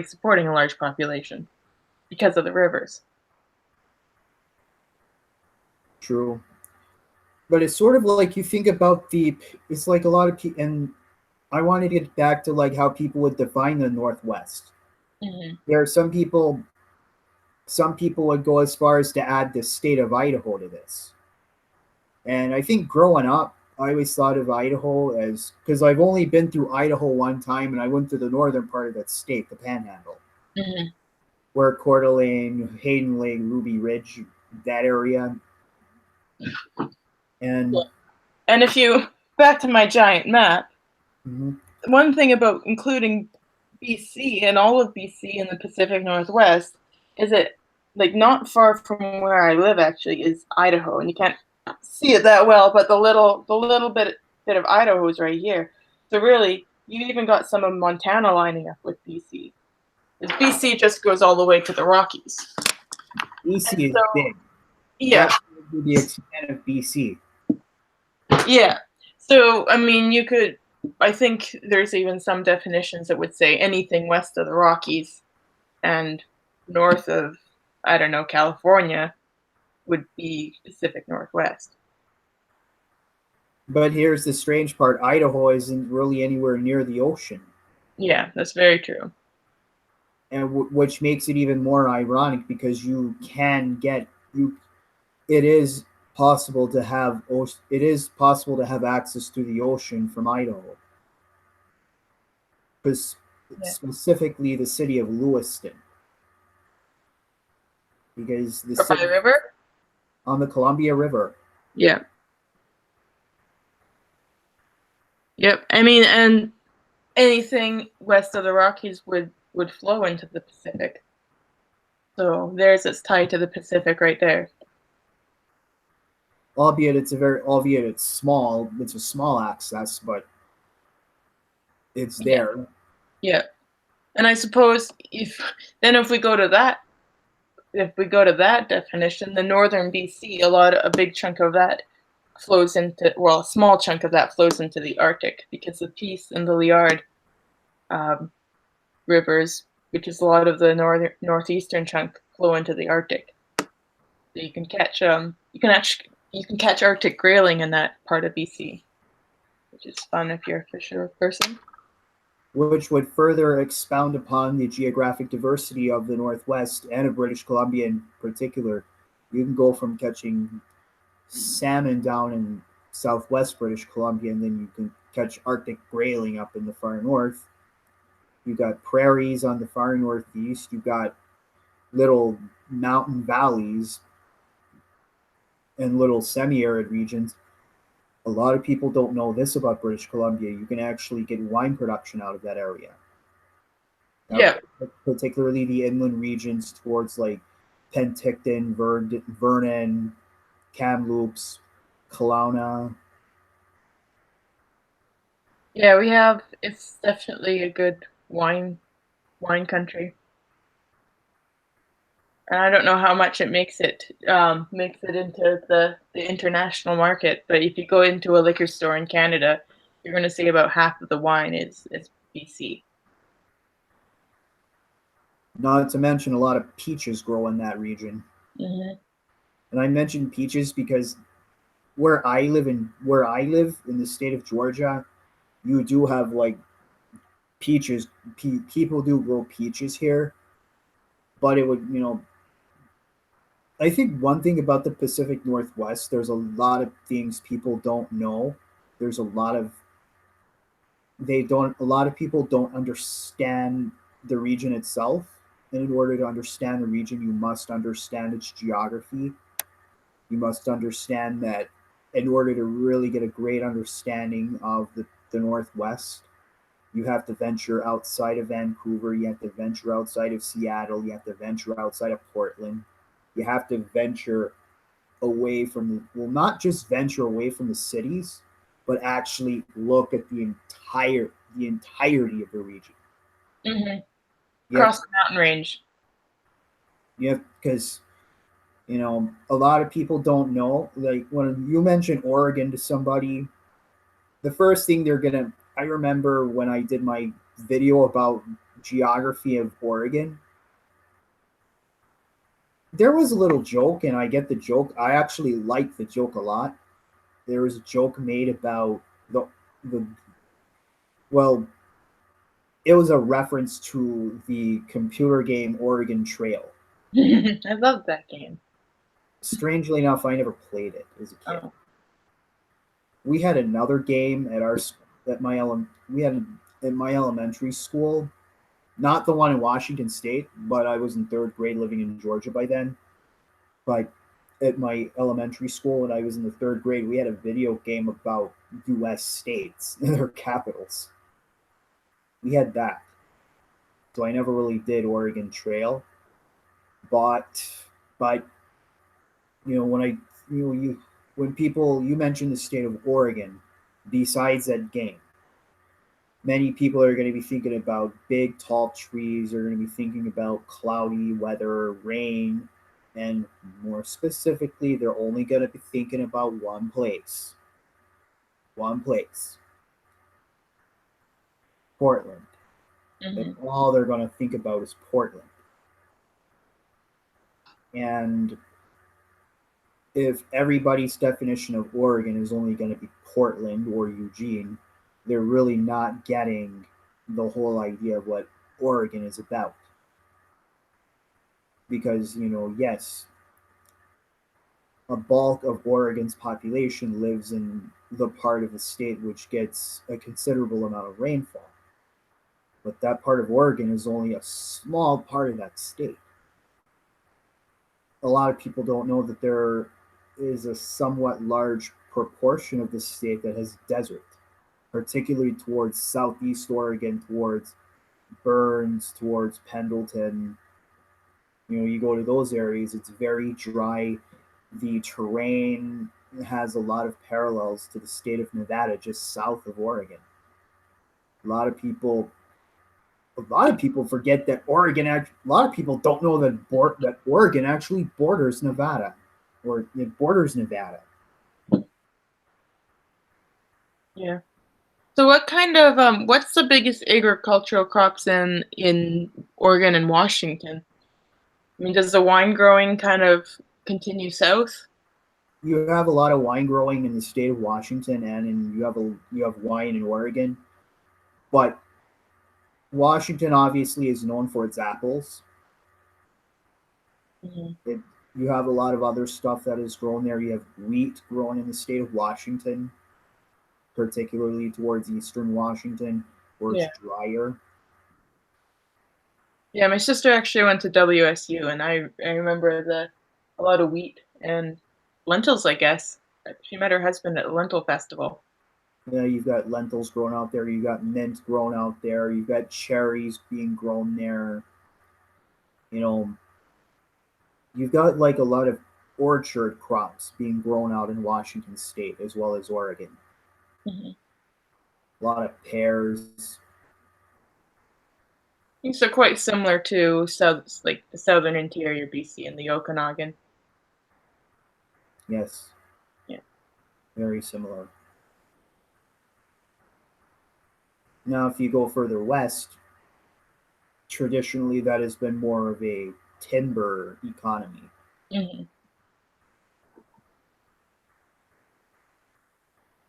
B: supporting a large population because of the rivers.
A: True. But it's sort of like you think about it's like a lot of people, and I wanted to get back to like how people would define the Northwest.
B: Hmm.
A: There are some people would go as far as to add the state of Idaho to this. And I think growing up, I always thought of Idaho as, because I've only been through Idaho one time, and I went to the northern part of that state, the Panhandle.
B: Hmm.
A: where Coeur d'Alene, Hayden Lake, Ruby Ridge, that area. And
B: And if you back to my giant map,
A: mhm.
B: one thing about including BC and all of BC in the Pacific Northwest is that, like, not far from where I live actually is Idaho, and you can't see it that well, but the little bit of Idaho is right here. So really, you even got some of Montana lining up with BC. BC just goes all the way to the Rockies.
A: BC is
B: So,
A: big.
B: yeah.
A: That would be the extent of BC.
B: Yeah. So, I mean, I think there's even some definitions that would say anything west of the Rockies and north of, I don't know, California would be Pacific Northwest.
A: But here's the strange part: Idaho isn't really anywhere near the ocean.
B: Yeah, that's very true.
A: And which makes it even more ironic because you can get you. It is possible to have access to the ocean from Idaho, because specifically the city of Lewiston, because the
B: Or by
A: city
B: the river?
A: on the Columbia River.
B: Yeah. Yep. I mean, and anything west of the Rockies would flow into the Pacific. So there's its tie to the Pacific right there.
A: Albeit it's small. It's a small access, but it's there.
B: Yeah. And I suppose if we go to that definition, the northern BC, a big chunk of that flows into, well, a small chunk of that flows into the Arctic, because the Peace and the Liard rivers, which is a lot of the northeastern chunk, flow into the Arctic. So you can catch Arctic grayling in that part of BC, which is fun if you're a fisher person.
A: Which would further expound upon the geographic diversity of the Northwest and of British Columbia in particular. You can go from catching salmon down in southwest British Columbia, and then you can catch Arctic grayling up in the far north. You got prairies on the far northeast. You got little mountain valleys and little semi-arid regions. A lot of people don't know this about British Columbia. You can actually get wine production out of that area.
B: Yeah.
A: Particularly the inland regions towards like Penticton, Vernon, Kamloops, Kelowna.
B: Yeah, it's definitely a good wine country. And I don't know how much it makes it into the international market, but if you go into a liquor store in Canada, you're going to see about half of the wine is BC.
A: Not to mention a lot of peaches grow in that region.
B: Mm-hmm.
A: And I mentioned peaches because where I live in the state of Georgia, you do have like peaches. People do grow peaches here, but it would, I think one thing about the Pacific Northwest, there's a lot of things people don't know. There's a lot of people don't understand the region itself. And in order to understand the region, you must understand its geography. You must understand that in order to really get a great understanding of the Northwest, you have to venture outside of Vancouver. You have to venture outside of Seattle. You have to venture outside of Portland. You have to venture away from not just venture away from the cities, but actually look at the entirety of the region.
B: Mm-hmm. Across the mountain range.
A: Yeah, because a lot of people don't know. Like when you mention Oregon to somebody, the first thing I remember when I did my video about geography of Oregon, there was a little joke, and I get the joke. I actually like the joke a lot. There was a joke made about the well, it was a reference to the computer game Oregon Trail.
B: I love that game.
A: Strangely enough, I never played it as a kid.
B: Oh.
A: We had another game at my elementary school. not the one in Washington State, but I was in third grade living in Georgia by then. But at my elementary school, when I was in the third grade, we had a video game about U.S. states and their capitals. We had that. So I never really did Oregon Trail. But when you mention the state of Oregon, besides that game, many people are going to be thinking about big tall trees, are going to be thinking about cloudy weather, rain, and more specifically, they're only going to be thinking about one place. Portland. And all they're going to think about is Portland. And if everybody's definition of Oregon is only going to be Portland or Eugene, they're really not getting the whole idea of what Oregon is about. Because, yes, a bulk of Oregon's population lives in the part of the state which gets a considerable amount of rainfall. But that part of Oregon is only a small part of that state. A lot of people don't know that there is a somewhat large proportion of the state that has desert, particularly towards southeast Oregon, towards Burns, towards Pendleton. You go to those areas, it's very dry. The terrain has a lot of parallels to the state of Nevada, just south of Oregon. A lot of people forget that Oregon. A lot of people don't know that Oregon actually borders Nevada, or it borders Nevada.
B: Yeah. So what kind of what's the biggest agricultural crops in Oregon and Washington? I mean, does the wine growing kind of continue south?
A: You have a lot of wine growing in the state of Washington, and you have wine in Oregon, but Washington obviously is known for its apples. You have a lot of other stuff that is grown there. You have wheat grown in the state of Washington, particularly towards eastern Washington, where it's drier.
B: Yeah, my sister actually went to WSU, and I remember a lot of wheat and lentils, I guess. She met her husband at a lentil festival.
A: Yeah, you've got lentils growing out there. You've got mint grown out there. You've got cherries being grown there. You've got like a lot of orchard crops being grown out in Washington State as well as Oregon. A lot of pears.
B: These are quite similar to the southern interior BC and the Okanagan.
A: Yes.
B: Yeah.
A: Very similar. Now, if you go further west, traditionally that has been more of a timber economy.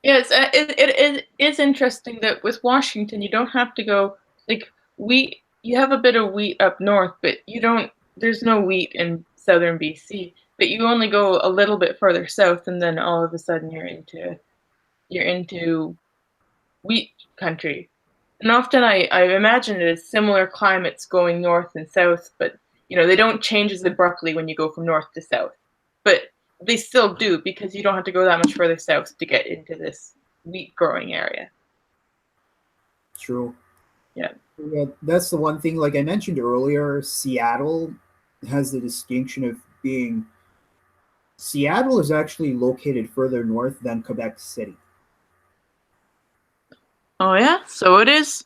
B: Yes, it is interesting that with Washington, you don't have to go wheat. You have a bit of wheat up north, but you don't. There's no wheat in southern BC. But you only go a little bit further south, and then all of a sudden you're into wheat country. And often I imagine it as similar climates going north and south, but they don't change as abruptly when you go from north to south. But they still do, because you don't have to go that much further south to get into this wheat growing area.
A: True.
B: Yeah.
A: That's the one thing, like I mentioned earlier, Seattle has the distinction of being. Seattle is actually located further north than Quebec City.
B: Oh yeah, so it is.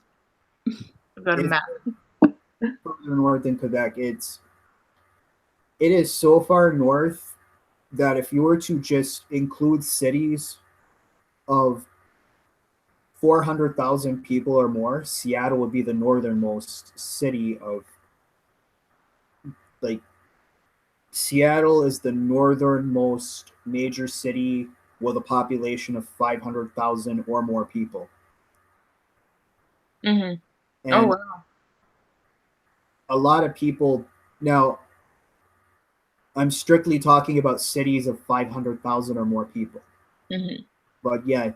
B: I've got a map.
A: Further north than Quebec, it is so far north that if you were to just include cities of 400,000 people or more, Seattle would be the northernmost city of, Seattle is the northernmost major city with a population of 500,000 or more people.
B: And
A: oh, wow. A lot of people, now, I'm strictly talking about cities of 500,000 or more people. But yeah,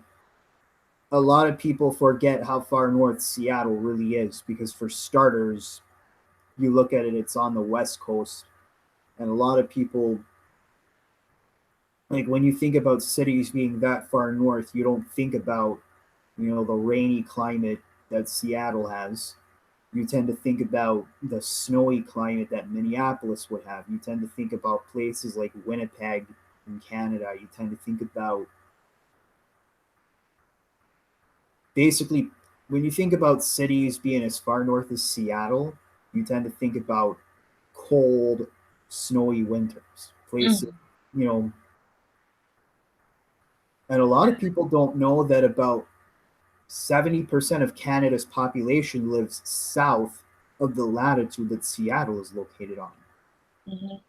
A: a lot of people forget how far north Seattle really is, because for starters, you look at it, it's on the west coast, and a lot of people, like when you think about cities being that far north, you don't think about, the rainy climate that Seattle has. You tend to think about the snowy climate that Minneapolis would have. You tend to think about places like Winnipeg in Canada. You tend to think about, basically, when you think about cities being as far north as Seattle, you tend to think about cold, snowy winters. Places,
B: Mhm.
A: you know, and a lot of people don't know that about 70% of Canada's population lives south of the latitude that Seattle is located on.
B: Mhm.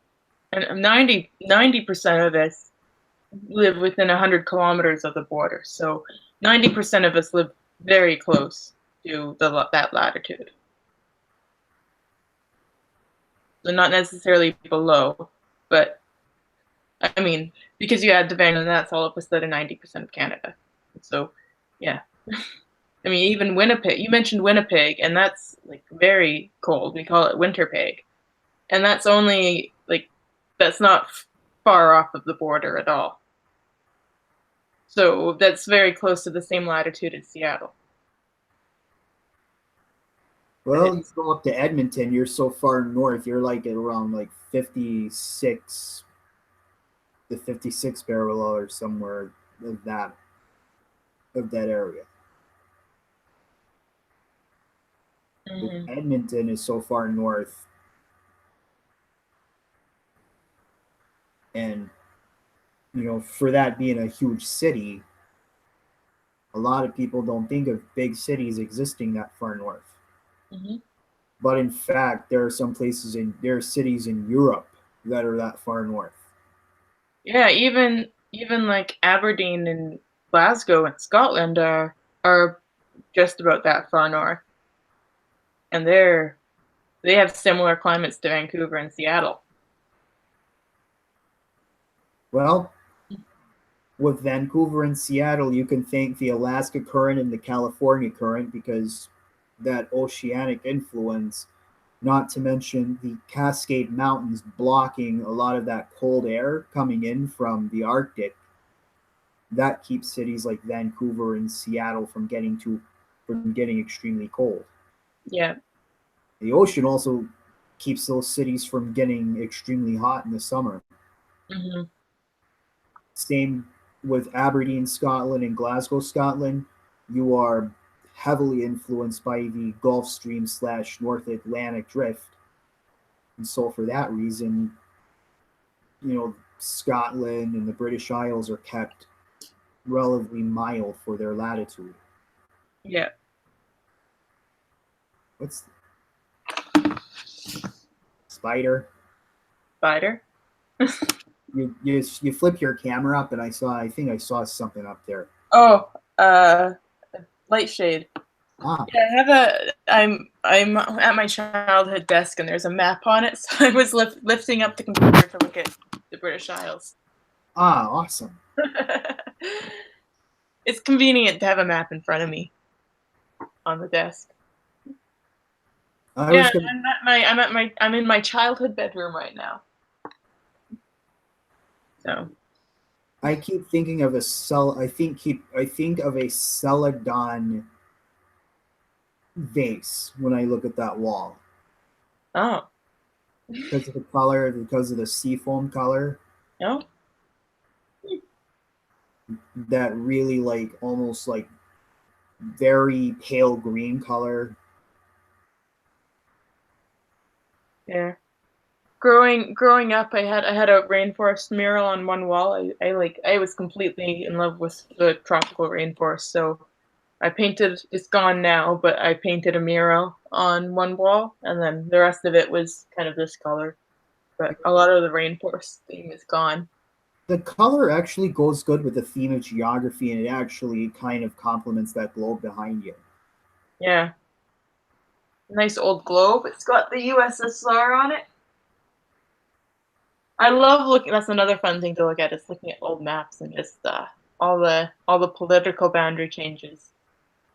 B: And 90% of us live within 100 kilometers of the border. So 90% of us live very close to that latitude. So not necessarily below, but I mean, because you add the Vancouver, that's all of a sudden 90% of Canada. So, yeah. I mean, even Winnipeg. You mentioned Winnipeg, and that's like very cold. We call it Winterpeg, and that's only like that's not far off of the border at all. So that's very close to the same latitude as Seattle. And
A: Well, you
B: it's
A: go up to Edmonton, you're so far north, you're like at around like 56, the 56 parallel or somewhere of that area. But
B: mhm.
A: Edmonton is so far north, and for that being a huge city, a lot of people don't think of big cities existing that far north.
B: Mhm.
A: But in fact, there are cities in Europe that are that far north.
B: Yeah, even like Aberdeen and Glasgow and Scotland are just about that far north, and they have similar climates to Vancouver and Seattle.
A: Well, with Vancouver and Seattle, you can thank the Alaska current and the California current, because that oceanic influence, not to mention the Cascade Mountains blocking a lot of that cold air coming in from the Arctic, that keeps cities like Vancouver and Seattle from getting extremely cold.
B: Yeah.
A: The ocean also keeps those cities from getting extremely hot in the summer.
B: Mhm.
A: Same with Aberdeen, Scotland, and Glasgow, Scotland. You are heavily influenced by the Gulf Stream / North Atlantic drift. And so, for that reason, Scotland and the British Isles are kept relatively mild for their latitude.
B: Yeah.
A: What's spider?
B: Spider.
A: You flip your camera up, and I think I saw something up there.
B: Oh, uh, light shade.
A: Ah,
B: Yeah, I'm at my childhood desk and there's a map on it, so I was lifting up the computer to look at the British Isles.
A: awesome.
B: It's convenient to have a map in front of me on the desk.
A: I
B: Yeah,
A: was gonna.
B: I'm in my childhood bedroom right now. So
A: I keep thinking of a cell. I think of a celadon vase when I look at that wall,
B: oh
A: because of the color, because of the seafoam color,
B: no
A: that really like almost like very pale green color.
B: yeah. Growing up, I had a rainforest mural on one wall. I was completely in love with the tropical rainforest, so I painted. It's gone now, but I painted a mural on one wall, and then the rest of it was kind of this color. But a lot of the rainforest theme is gone.
A: The color actually goes good with the theme of geography, and it actually kind of complements that globe behind you.
B: Yeah, nice old globe. It's got the USSR on it. I love looking. That's another fun thing to look at is looking at old maps and just all the political boundary changes.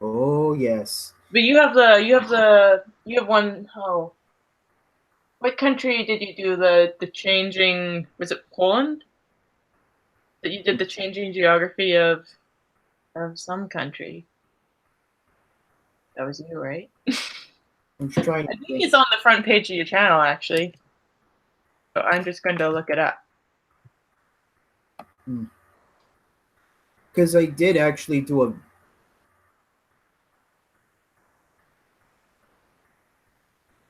A: Oh yes.
B: But you have one. Oh, what country did you do the changing? Was it Poland that you did the changing geography of some country? That was you, right?
A: I'm trying
B: I
A: to
B: think
A: think.
B: it's on the front page of your channel, actually. So I'm just going to look it up.
A: Because I did actually do a.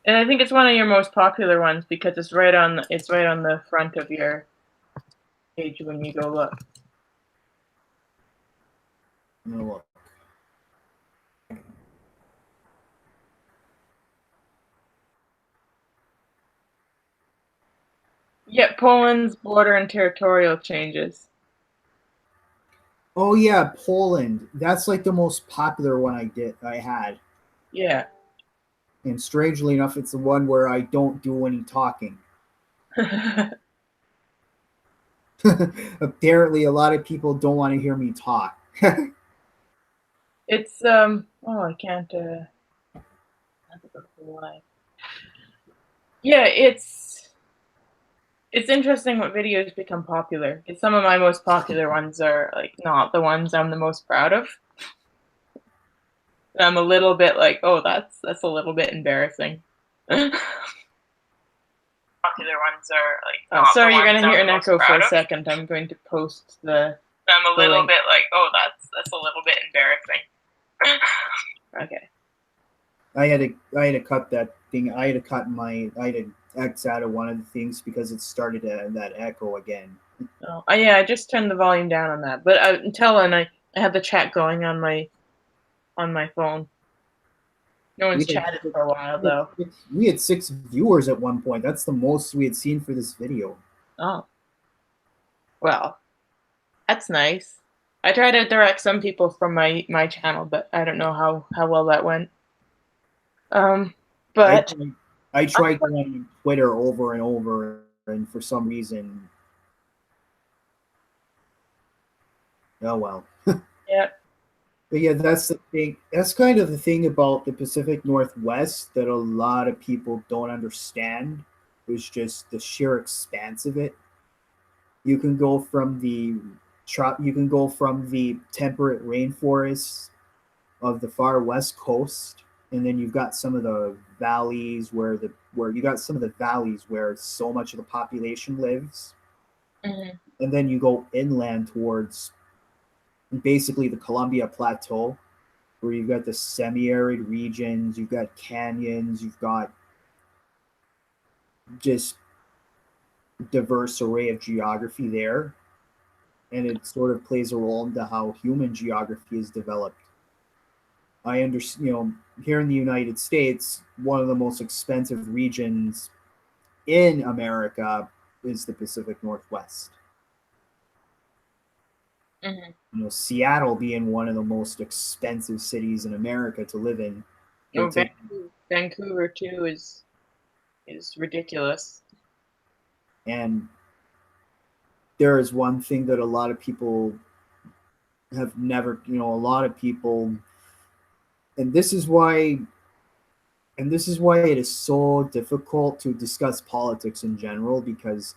B: And I think it's one of your most popular ones because it's right on the front of your page when you go look.
A: No,
B: Yeah, Poland's border and territorial changes.
A: oh yeah, Poland. That's like the most popular one I had.
B: Yeah.
A: And strangely enough, it's the one where I don't do any talking. Apparently, a lot of people don't want to hear me talk.
B: It's oh, I can't yeah, it's interesting what videos become popular. Some of my most popular ones are like not the ones I'm the most proud of. I'm a little bit like, oh, that's a little bit embarrassing. Popular ones are like. Oh, sorry, you're gonna hear an echo for a second. I'm going to post the. I'm a little bit like, oh, that's a little bit embarrassing. Okay.
A: I had to cut that thing. I had to X out of one of the things because it started that echo again.
B: Oh, yeah, I just turned the volume down on that. But until then, I had the chat going on my phone. No one's chatted for a while though.
A: We had 6 viewers at one point. That's the most we had seen for this video.
B: Oh. Well, that's nice. I try to direct some people from my channel, but I don't know how well that went. But
A: I tried going on Twitter over and over, and for some reason, oh well.
B: yeah.
A: But yeah, that's the thing. That's kind of the thing about the Pacific Northwest that a lot of people don't understand. Is just the sheer expanse of it. You can go from the temperate rainforests of the far west coast, and then you've got some of the valleys where you got some of the valleys where so much of the population lives, and then you go inland towards basically the Columbia Plateau, where you've got the semi-arid regions, you've got canyons, you've got just diverse array of geography there, and it sort of plays a role into how human geography is developed. I understand, here in the United States, one of the most expensive regions in America is the Pacific Northwest. Seattle being one of the most expensive cities in America to live in.
B: Oh, Vancouver too is ridiculous.
A: And there is one thing that a lot of people have never, a lot of people, and this is why it is so difficult to discuss politics in general, because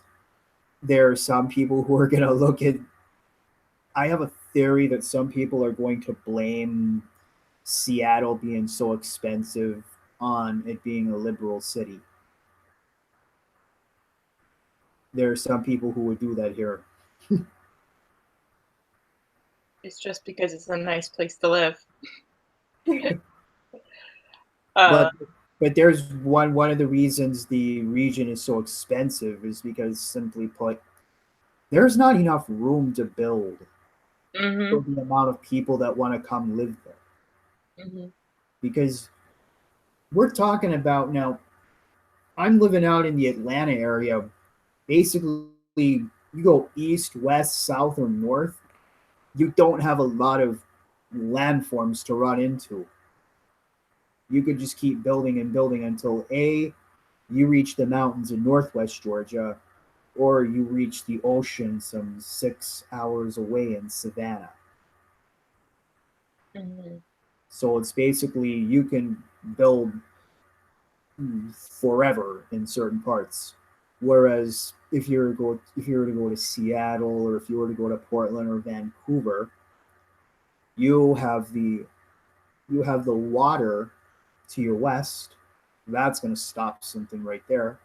A: there are some people who are going to look at, I have a theory that some people are going to blame Seattle being so expensive on it being a liberal city. There are some people who would do that here.
B: It's just because it's a nice place to live.
A: But there's one of the reasons the region is so expensive is because, simply put, there's not enough room to build for the amount of people that want to come live there. Because we're talking about, now, I'm living out in the Atlanta area. Basically, you go east, west, south, or north, you don't have a lot of landforms to run into. You could just keep building and building until you reach the mountains in northwest Georgia, or you reach the ocean some 6 hours away in Savannah.
B: Mm-hmm.
A: So it's basically you can build forever in certain parts. Whereas if you were to go to Seattle, or if you were to go to Portland or Vancouver, you have the you have the water to your west. That's going to stop something right there.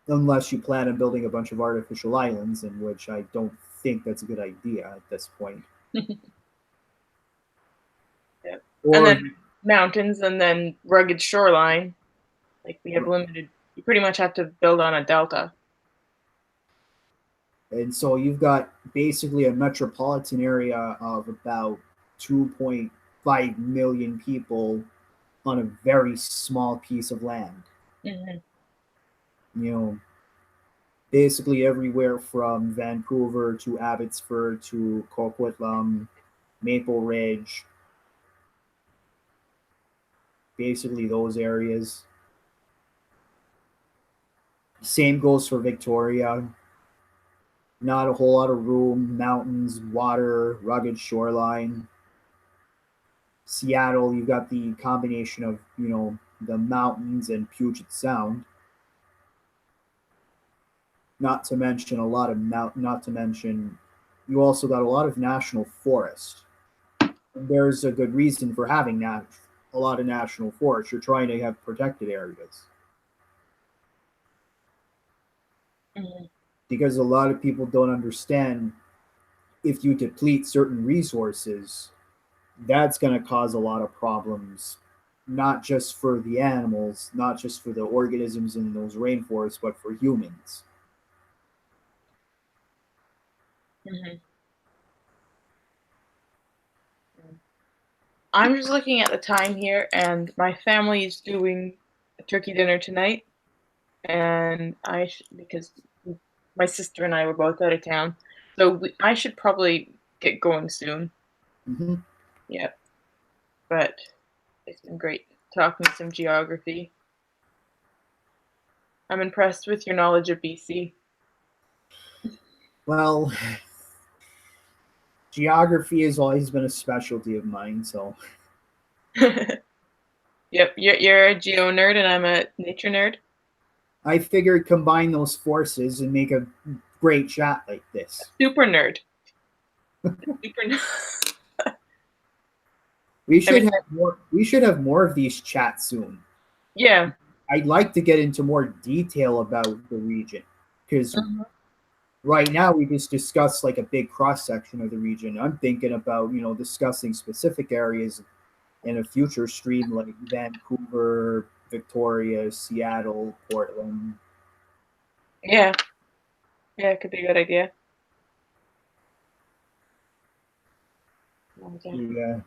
A: Unless you plan on building a bunch of artificial islands, in which I don't think that's a good idea at this point.
B: Yeah. And
A: Or
B: then mountains and then rugged shoreline. Like we have limited, you pretty much have to build on a delta.
A: and so you've got basically a metropolitan area of about 2.5 million people on a very small piece of land.
B: Mm-hmm.
A: You know, basically everywhere from Vancouver to Abbotsford to Coquitlam, Maple Ridge, basically those areas. Same goes for Victoria. Not a whole lot of room, mountains, water, rugged shoreline. Seattle, you've got the combination of, the mountains and Puget Sound. Not to mention, you also got a lot of national forest. And there's a good reason for having a lot of national forests. You're trying to have protected areas.
B: Mm-hmm.
A: Because a lot of people don't understand, if you deplete certain resources, that's going to cause a lot of problems, not just for the animals, not just for the organisms in those rainforests, but for humans.
B: Mm-hmm. I'm just looking at the time here, and my family is doing a turkey dinner tonight, and because my sister and I were both out of town, so I should probably get going soon.
A: Mm-hmm.
B: Yeah, but it's been great talking some geography. I'm impressed with your knowledge of BC.
A: Well, geography has always been a specialty of mine, so
B: Yep, you're a geo nerd and I'm a nature nerd.
A: I figured combine those forces and make a great chat like this.
B: Super nerd. Super nerd.
A: We
B: I
A: should
B: mean,
A: have more. We should have more of these chats soon.
B: yeah.
A: I'd like to get into more detail about the region, because
B: Mhm.
A: right now we just discussed like a big cross section of the region. I'm thinking about discussing specific areas in a future stream, like Vancouver, Victoria, Seattle, Portland.
B: Yeah. Yeah, it could be a good idea. Okay.
A: Yeah,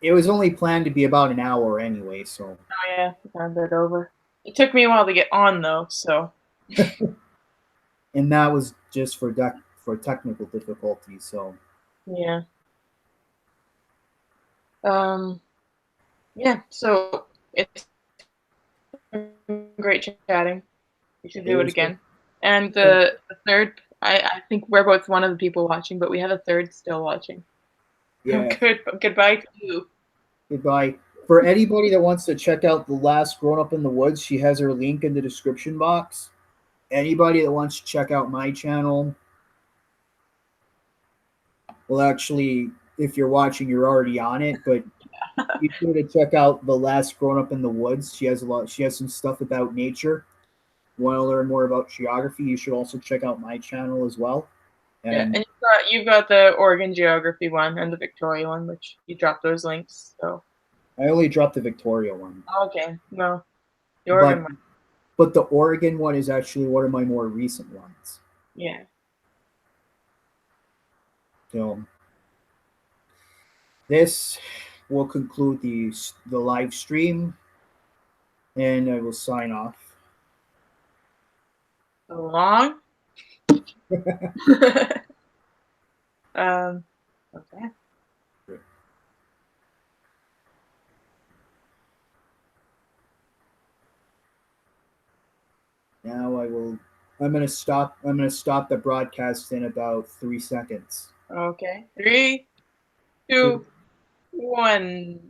A: it was only planned to be about an hour anyway, so.
B: Oh yeah, found it over. It took me a while to get on though, so
A: And that was just for technical difficulties. So
B: yeah. Um yeah, so it's great chatting. We should
A: it
B: do it
A: was
B: again. And
A: good.
B: the third, I think we're both one of the people watching, but we have a third still watching.
A: Yeah.
B: Goodbye to you.
A: Goodbye. For anybody that wants to check out the last Grown Up in the Woods, she has her link in the description box. Anybody that wants to check out my channel, well, actually, if you're watching, you're already on it. But be sure to check out the last Grown Up in the Woods. She has a lot. She has some stuff about nature. Want to learn more about geography? You should also check out my channel as well.
B: Yeah,
A: And
B: and you've got the Oregon geography one and the Victoria one, which you dropped those links. So
A: I only dropped the Victoria one,
B: okay, well, the Oregon
A: but
B: one,
A: the Oregon one is actually one of my more recent ones.
B: yeah.
A: So this will conclude the live stream, and I will sign off.
B: So long. Okay.
A: Now I'm gonna stop the broadcast in about 3 seconds.
B: Okay. 3, 2,
A: Two.
B: 1.